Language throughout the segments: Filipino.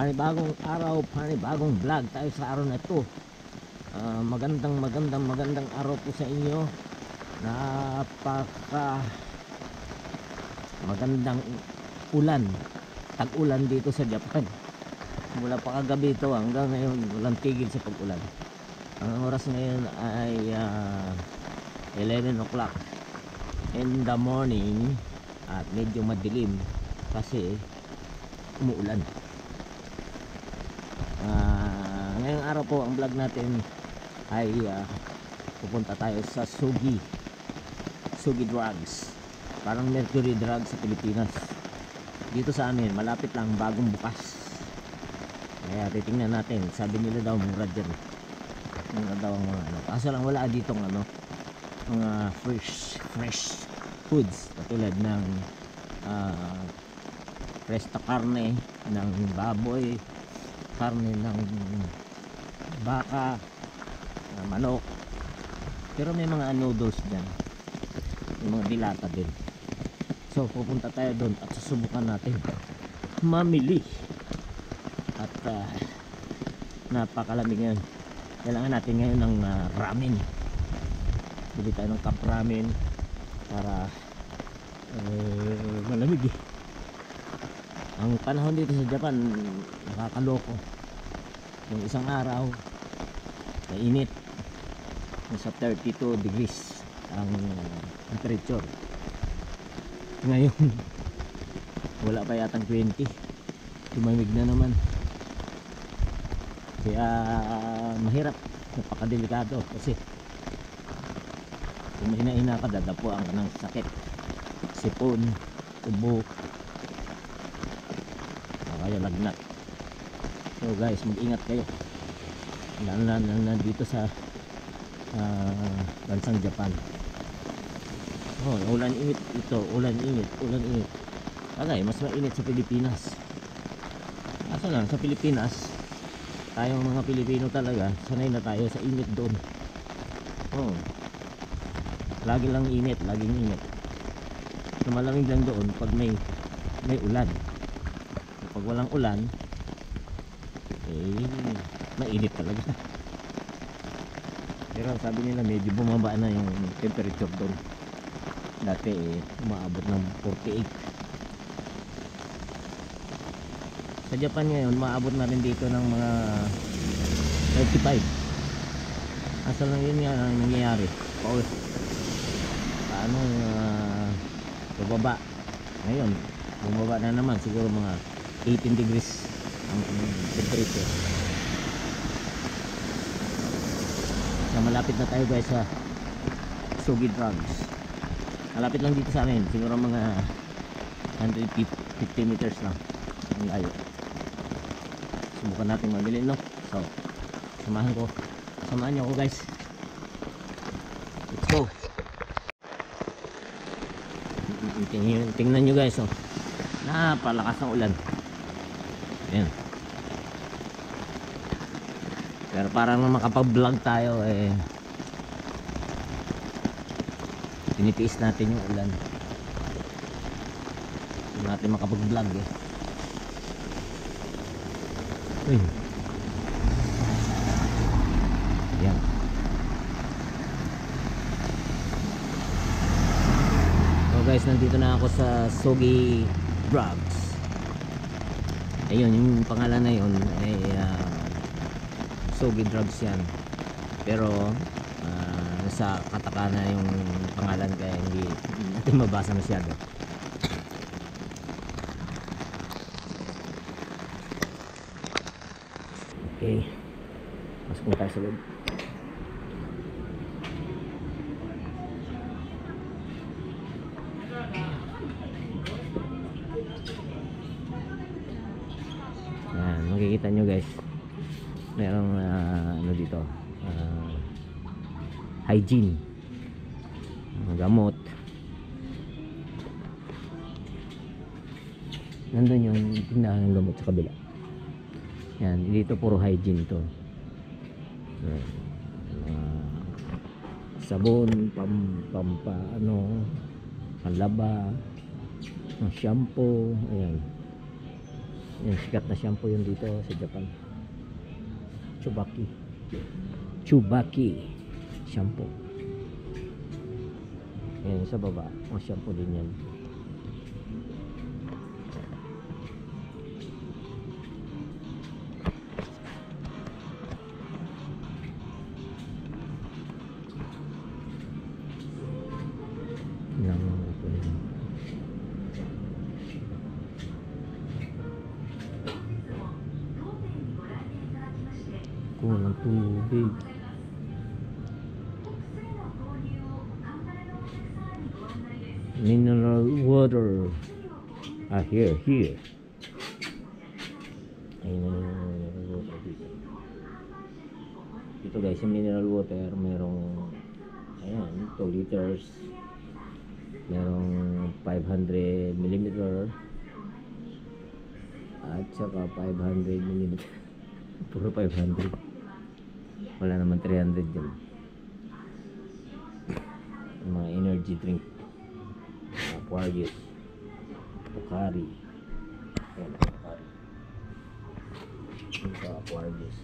panibagong araw, panibagong vlog tayo sa araw na ito. Magandang araw po sa inyo. Napaka magandang ulan, tag-ulan dito sa Japan. Mula pa kagabi ito hanggang ngayon walang tigil sa pag-ulan. Ang oras ngayon ay 11 o'clock in the morning at medyo madilim kasi umuulan. Ngayong araw po ang vlog natin ay pupunta tayo sa Sugi Drugs, parang Mercury Drugs sa Pilipinas. Dito sa amin malapit lang, bagong bukas, kaya titingnan natin. Sabi nila daw mura dyan, mura daw ang mga ano, kaso lang wala ditong ano, mga fresh foods katulad ng presta karne ng baboy, karne ng baka, manok, pero may mga noodles dyan, may mga dilata din. So pupunta tayo doon at susubukan natin mamili. At napakalamig ngayon, kailangan natin ngayon ng ramen. Bili tayo ng cup ramen para malamig eh. Ang panahon dito sa Japan nakakaloko. Yung isang araw mainit, nasa 32 degrees ang temperature. Ngayon wala pa yatang 20, tumamig na naman. Kaya mahirap, napakadelikado kasi kung mahina-hina ka, dadapuan ka ng sakit, sipon, ubo, kaya lagnat. So guys, mag-ingat kayo, lalo na dito sa bansang Japan. Ulan init ito, ulan init. Bagay, mas mainit sa Pilipinas. Kaso lang, sa Pilipinas, tayong mga Pilipino talaga, sanay na tayo sa init doon. Lagi lang init, laging init. So, malamig lang doon pag may ulan. Pag walang ulan, mainit talaga. Pero sabi nila medyo bumaba na yung temperature doon. Dati umaabot ng 48. Sa Japan ngayon maabot na rin dito ng mga 35. Asal lang yun nga ang nangyayari. Paano bababa. Ngayon bumaba na naman, siguro mga 18 degrees ang temperature. So malapit na tayo guys sa Sugi Drugs. Malapit lang dito sa amin, siguro mga 150 meters lang ang layo. Subukan natin mabili, no? So samahan nyo ako guys. Let's go. Tingnan nyo guys, napalakas ang ulan. Ayan. Pero parang makapag-vlog tayo tinitiis natin yung ulan. Hindi natin makapag-vlog Uy. Ayan. So guys, nandito na ako sa Sugi Drugs. Ayun, yung pangalan na yun ay Sugi Drugs yan. Pero sa katakana yung pangalan, kaya hindi natin mabasa masyado. Okay, masok na tayo sa loob. Yan, makikita nyo guys, merong ano dito, hygiene, gamot. Nandun yung tindahan ng gamot sa kabila. Yan, dito puro hygiene to. Sabon, panlaba, shampoo, ayan. Yan, sikat na shampoo yun dito sa Japan. Chubaki shampoo. Yan sa baba, mga shampoo din yan. Kulang tubig. Mineral water. Here. Ayun na yung mineral water dito. Dito guys, yung mineral water, merong, ayan, 2 liters. Merong 500 millimeter. At saka 500 millimeter. Puro 500. Wala naman 300 dyan. Mga energy drink. Aquarius. Pocari. Ayan, Pocari. Ito, Aquarius.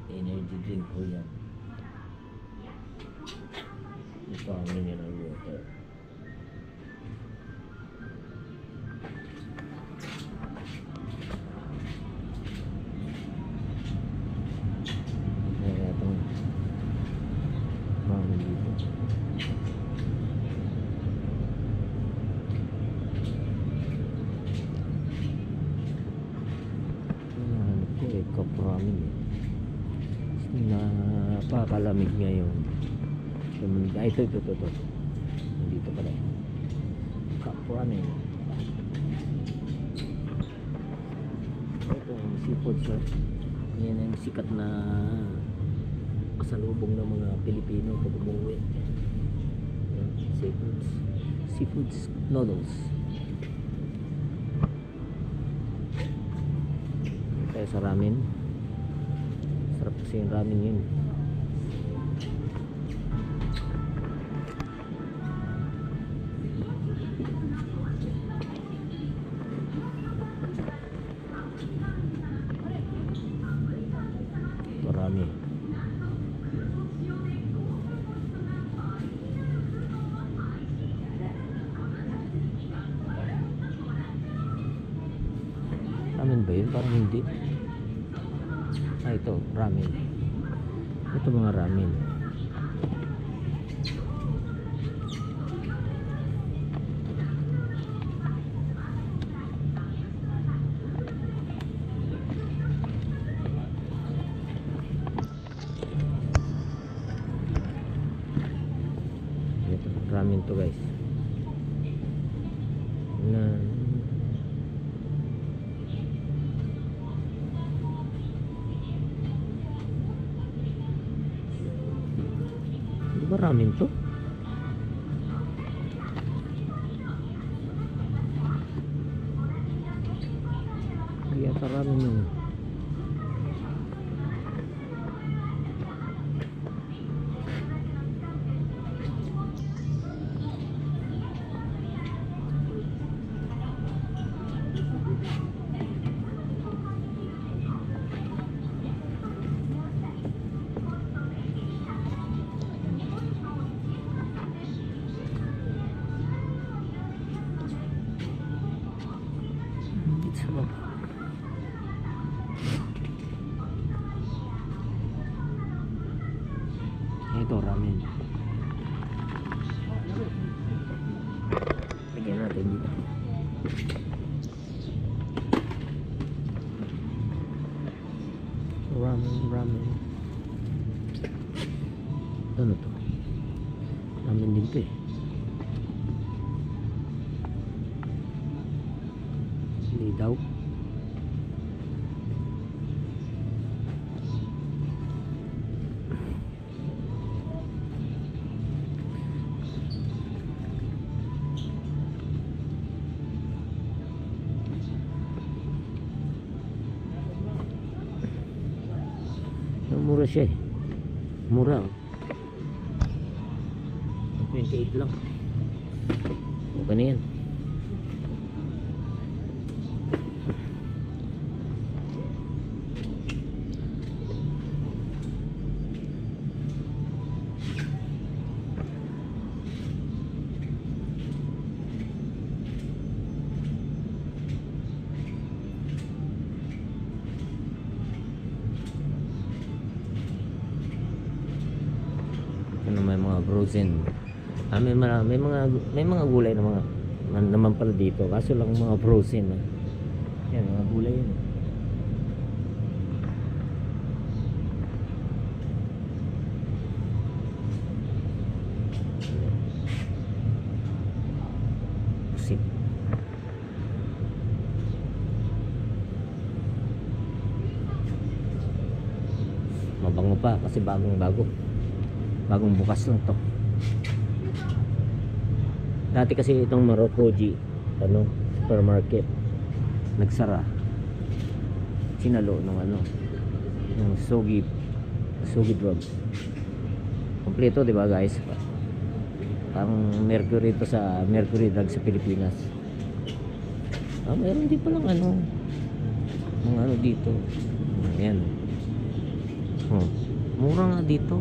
Energy drink po yan. Ito ang mineral water. Kapramin napakalamig ngayon. Ito dito pala kapramin. Ito ang seafood shop. Yan ang sikat na pasalubong ng mga Pilipino pag umuwi. Seafoods noodles. Kaya sa ramen, sarap kasi yung ramen yun. Marami. Ramen ba yun? Parang hindi. Ito, ramen. Ito mga ramen. Ito, ramen to guys. Ba ramen to? Kaya ramen yun. Ito ramen. Lagyan natin dito. Ramen. Ano to? Ramen din to eh. Hindi daw. Mura siya eh. Mura. 28 lang. Okay na yan. ano, may mga frozen. May mga gulay na mga naman pala dito, kaso lang mga frozen. Yan, mga gulay yun. Sip. Mabango pa kasi bagong bukas lang to. Dati kasi itong Marokoji supermarket nagsara, sinalo ng Sogi Drugs. Kompleto, di ba guys? Ang Mercury to sa Mercury Drugs sa Pilipinas. Meron din palang mga dito. Ayan. Mura nga dito.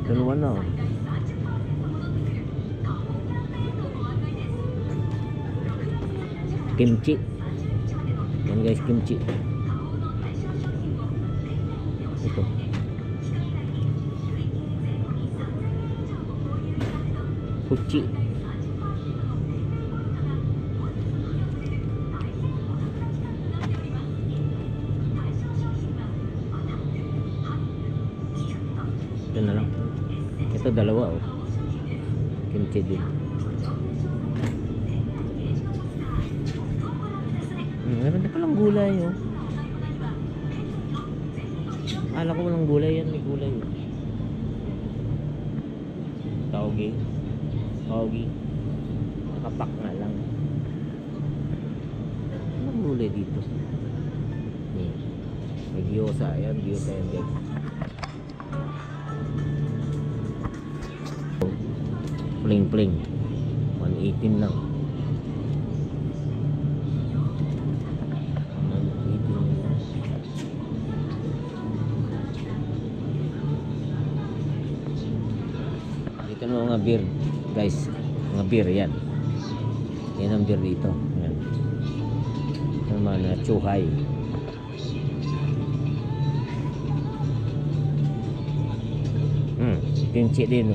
Dalawa na. Kimchi. Yan guys, kimchi. Ito. Kuchi. Ito na lang. Ito dalawa kimchi din. Meron na palang gulay Akala ko walang gulay yan, may gulay Taugi. Nakapak nga lang. Walang gulay dito. May gyoza yan guys. Pling 118 lang. Dito na mga beer guys, mga beer yan ang beer dito. Yan naman na chuhay. Kimchi din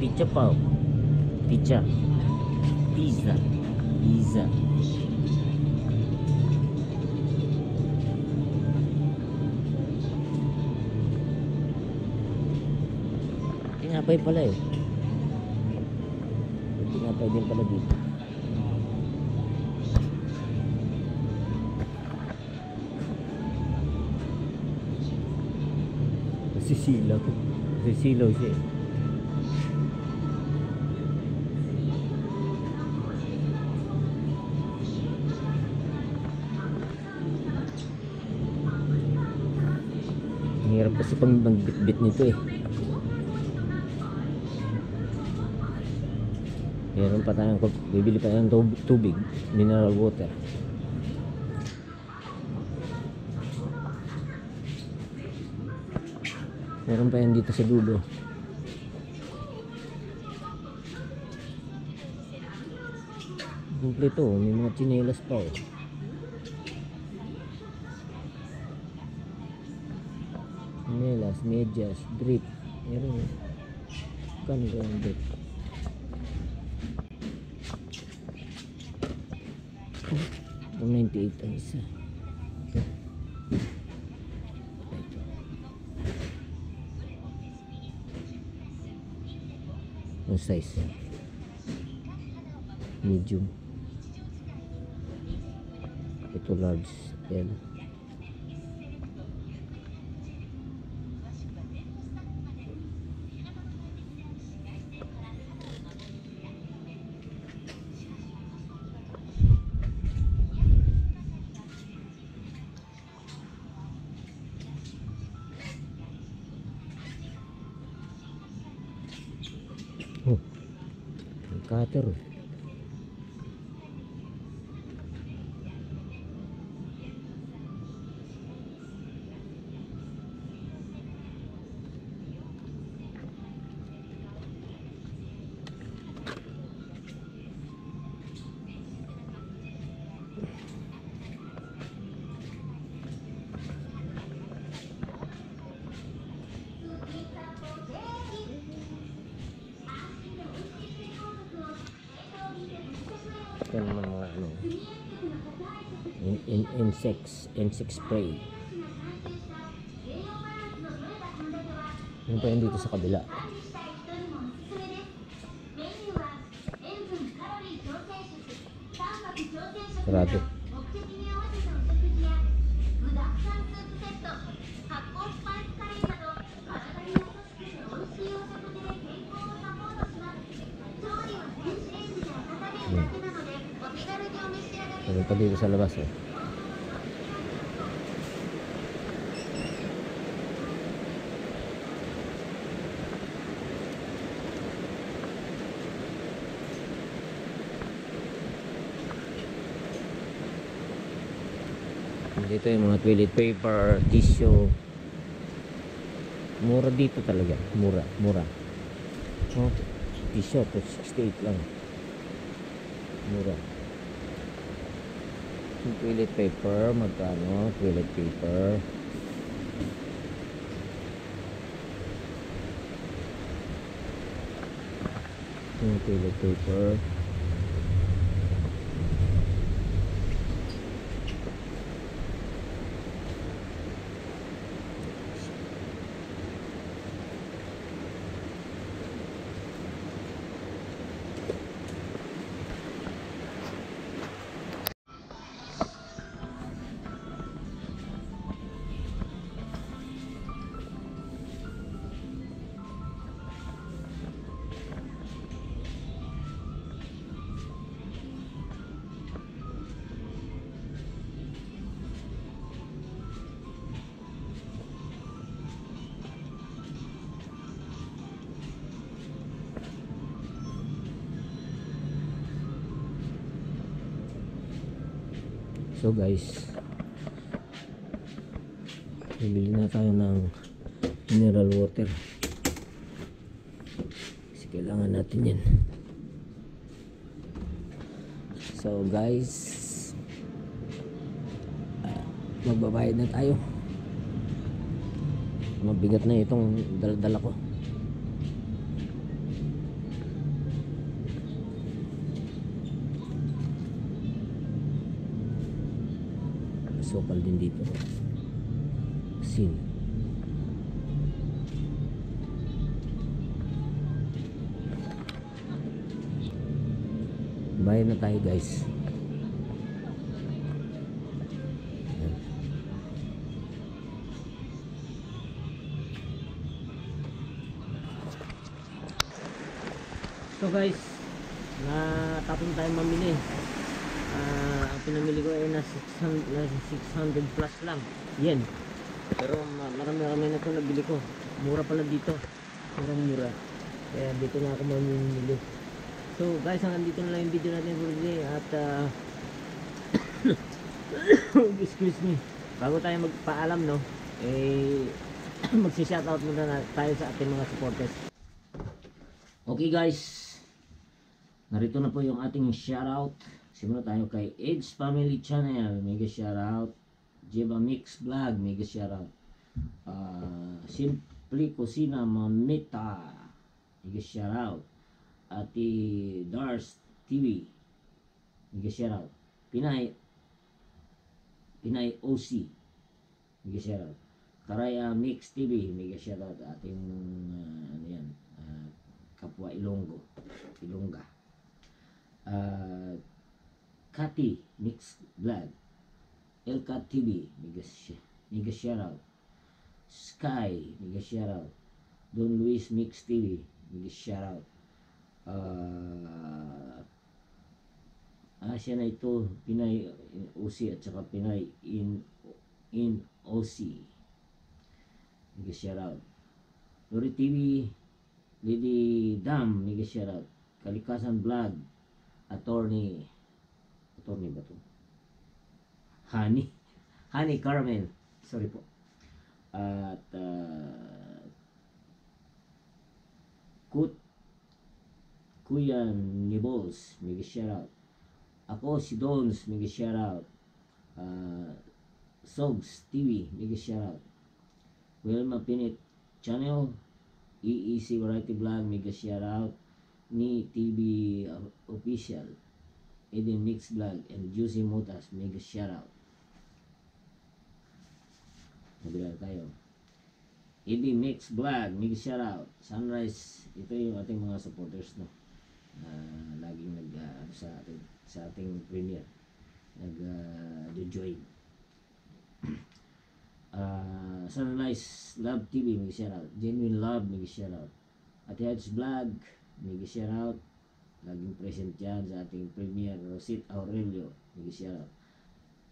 pizza pa pizza. Tinapay pala tinapay din pala dito. Sisilaw siya hirap kasi pang magbitbit nito meron pa tayong bibili pa tayong tubig, mineral water. Meron pa yan dito sa dulo. Kompleto, may mga tsinelas pa tsinelas, medyas, drip. Meron kano ba yung drip? Ang 98 ang isa. Ang size medium, ito large L. Cutter. Ito naman mga ano, insect spray. Ano pa yun dito sa kabila? Sarado. Ano pa dito sa labas eh. Dito yung mga toilet paper, tissue. Mura dito talaga. Mura. Oh, tissue, 68 lang. Mura. Yung toilet paper, magkano? Toilet paper. Yung toilet paper. So guys, bibili na tayo ng mineral water kasi kailangan natin yan. So guys, magbabayad na tayo. Mabigat na itong dala-dala ko. Sokal din dito. Sin. Bayad na tayo guys. Ayan. So guys, natapon tayo mamili. Ang pinamili ko ay nasa 600 plus lang yen, pero marami na ito nabili ko. Mura pala dito, mura, kaya dito na ako mamimili. So guys, hanggang dito na lang yung video natin for today. At excuse me, bago tayo magpaalam, no, magsi-shoutout muna tayo sa ating mga supporters. Okay guys, narito na po yung ating shoutout. Simula tayo kay Edge Family Channel, mega shoutout. Jeba Mix Vlog, mega shoutout. Simply Cocina Mamita, mega shoutout. Ati Dars TV, mega shoutout. Pinay OC, mega shoutout. Karaya Mix TV, mega shoutout. Ating ano yan, kapwa Ilongga. Kati Mix Vlog, Elka TV, mega shoutout. Sky, mega shoutout. Don Luis Mix TV, mega shoutout. Siya na ito, Pinay OC at saka Pinay in OC, mega shoutout. Lori TV, Lady Dam, mega shoutout. Kalikasan Vlog, Attorney ba to? Honey Carmen, sorry po. At Kuyan Nibols, mega shoutout. Ako si Dons, mega shoutout. Sogs TV, mega shoutout. Wilma Pinit Channel, EEC Variety Vlog, mega shoutout. Ni TV Official, Eden Mix Vlog, and Juicy Mutas, mega shoutout. Nabila tayo. Eden Mix Vlog, mega shoutout. Sunrise, ito yung ating mga supporters, no? Laging sa ating premiere nag-join. Sunrise Love TV, mega shoutout. Genuine Love, mega shoutout. Ate Heads Vlog, mega shoutout. Laging present yan sa ating premiere. Rosit Aurelio, mega shoutout.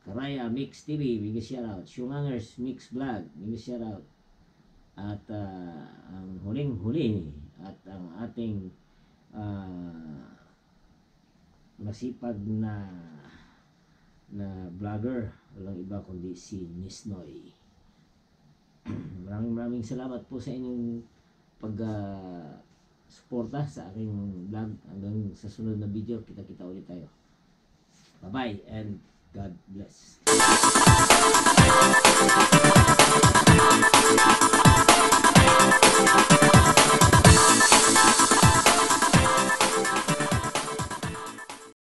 Karaya Mix TV, mega shoutout. Shungangers Mix Vlog, mega shoutout. At ang huling-huli at ang ating masipag na vlogger, walang iba kundi si Nisnoy. Maraming salamat po sa inyong suporta sa aking vlog. Hanggang sa sunod na video, kita-kita ulit tayo. Bye-bye and God bless.